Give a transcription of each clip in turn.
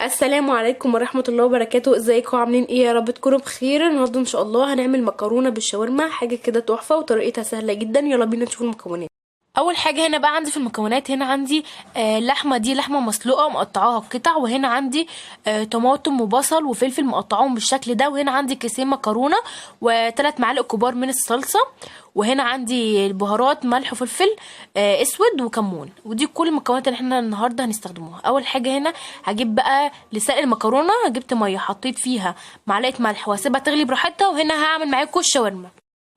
السلام عليكم ورحمة الله وبركاته. ازيكم عاملين ايه؟ يا رب تكونوا بخير. النهارده ان شاء الله هنعمل مكرونة بالشاورما، حاجة كده تحفة وطريقتها سهلة جدا. يلا بينا نشوف المكونات. اول حاجه هنا بقى عندي في المكونات، هنا عندي لحمه، دي لحمه مسلوقه مقطعاها قطع، وهنا عندي طماطم وبصل وفلفل مقطعوهم بالشكل ده، وهنا عندي كيسين مكرونه و3 معالق كبار من الصلصه، وهنا عندي البهارات ملح وفلفل اسود وكمون. ودي كل المكونات اللي احنا النهارده هنستخدموها. اول حاجه هنا هجيب بقى لسلق المكرونه، جبت ميه حطيت فيها معلقه ملح وهسيبها تغلي براحتها، وهنا هعمل معاكم الشاورما.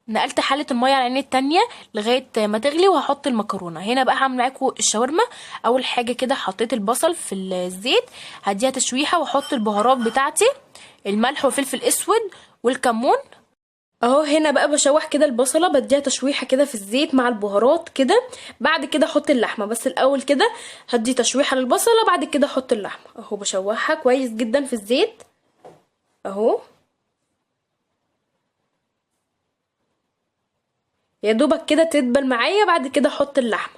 نقلت حله الميه على العين التانية لغايه ما تغلي، وهحط المكرونه. هنا بقى هعمل معاكم الشاورما. اول حاجه كده حطيت البصل في الزيت، هديها تشويحه واحط البهارات بتاعتي، الملح وفلفل اسود والكمون. اهو هنا بقى بشوح كده البصلة، بديها تشويحة كده في الزيت مع البهارات كده. بعد كده احط اللحمة، بس الاول كده هدي تشويحة للبصلة، بعد كده احط اللحمة. اهو بشوحها كويس جدا في الزيت اهو، يا دوبك كده تدبل معايا. بعد كده احط اللحمه.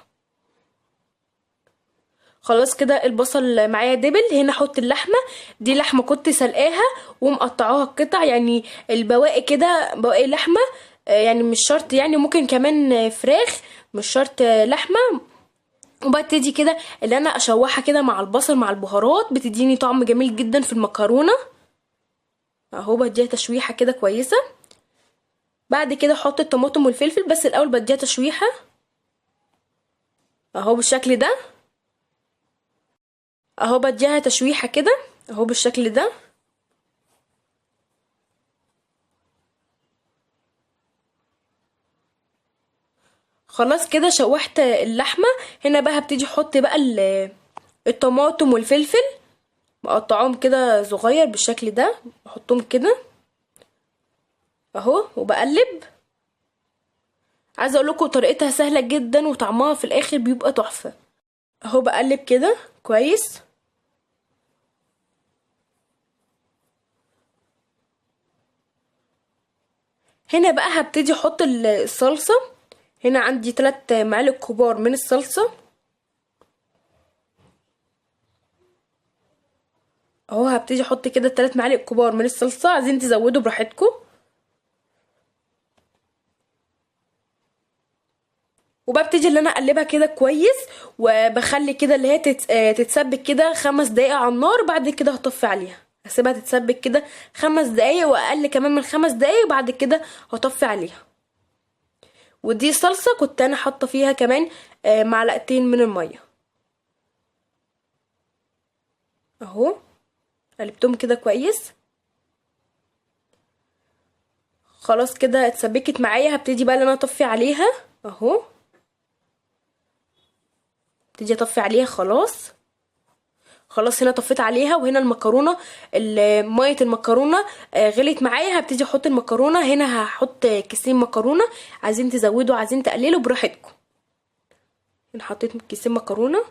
خلاص كده البصل معايا دبل. هنا احط اللحمه. دي لحمه كنت سلقاها ومقطعاها قطع، يعني البواقي كده بواقي لحمه، يعني مش شرط، يعني ممكن كمان فراخ، مش شرط لحمه. وببتدي كده اللي انا اشوحها كده مع البصل مع البهارات، بتديني طعم جميل جدا في المكرونه. اهو بديها تشويحه كده كويسه. بعد كده احط الطماطم والفلفل، بس الاول بديها تشويحه اهو بالشكل ده. اهو بديها تشويحة كده اهو بالشكل ده. خلاص كده شوحت اللحمة. هنا بقى هبتدي احط بقى الطماطم والفلفل، مقطعهم كده صغير بالشكل ده، بحطهم كده اهو وبقلب. عايزه اقول لكم طريقتها سهله جدا وطعمها في الاخر بيبقى تحفه. اهو بقلب كده كويس. هنا بقى هبتدي احط الصلصه. هنا عندي 3 معالق كبار من الصلصه اهو. هبتدي احط كده 3 معالق كبار من الصلصه، عايزين تزودوا براحتكم. وببتدي اللي انا اقلبها كده كويس، وبخلي كده اللي هي تتسبك كده 5 دقايق على النار. بعد كده هطفي عليها، هسيبها تتسبك كده 5 دقايق واقل كمان من 5 دقايق، وبعد كده هطفي عليها. ودي صلصه كنت انا حاطه فيها كمان معلقتين من الميه اهو. قلبتهم كده كويس. خلاص كده اتسبكت معايا. هبتدي بقى ان انا اطفي عليها اهو. ابتدي اطفي عليها خلاص. خلاص هنا طفيت عليها. وهنا المكرونه، ميه المكرونه غليت معايا. هبتدي احط المكرونه. هنا هحط كيسين مكرونه، عايزين تزودوا عايزين تقللوا براحتكم. هنا حطيت كيسين مكرونه،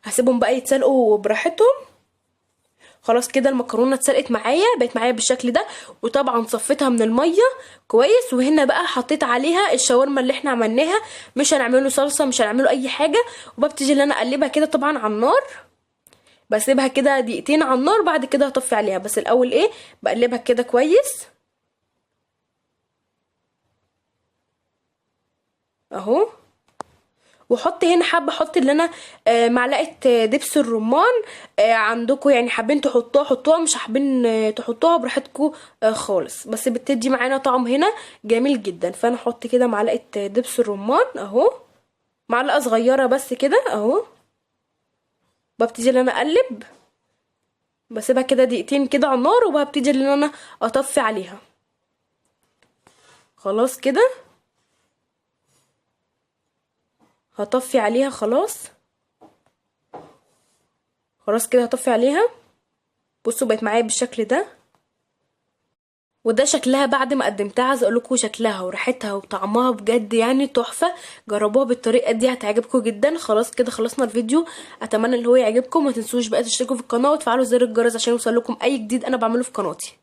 هسيبهم بقى يتسلقوا براحتهم. خلاص كده المكرونه اتسلقت معايا، بقت معايا بالشكل ده. وطبعا صفيتها من الميه كويس. وهنا بقى حطيت عليها الشاورما اللي احنا عملناها. مش هنعمله صلصه، مش هنعمله اي حاجه. وببتدي ان انا اقلبها كده طبعا على النار، بسيبها كده دقيقتين على النار. بعد كده هطفي عليها، بس الاول ايه بقلبها كده كويس اهو. وحط هنا حابه احط اللي انا معلقه دبس الرمان. عندكم يعني حابين تحطوها حطوها، مش حابين تحطوها براحتكم خالص، بس بتدي معانا طعم هنا جميل جدا. فانا احط كده معلقه دبس الرمان اهو، معلقه صغيره بس كده اهو. ببتدي ان انا اقلب، بسيبها كده دقيقتين كده على النار، وببتدي ان انا اطفي عليها. خلاص كده هطفي عليها خلاص. خلاص كده هطفي عليها. بصوا بقت معايا بالشكل ده. وده شكلها بعد ما قدمتها. عايزه اقول لكم شكلها وريحتها وطعمها بجد يعني تحفه. جربوها بالطريقه دي هتعجبكم جدا. خلاص كده خلصنا الفيديو. اتمنى ان هو يعجبكم. ما تنسوش بقى تشتركوا في القناه وتفعلوا زر الجرس عشان يوصل لكم اي جديد انا بعمله في قناتي.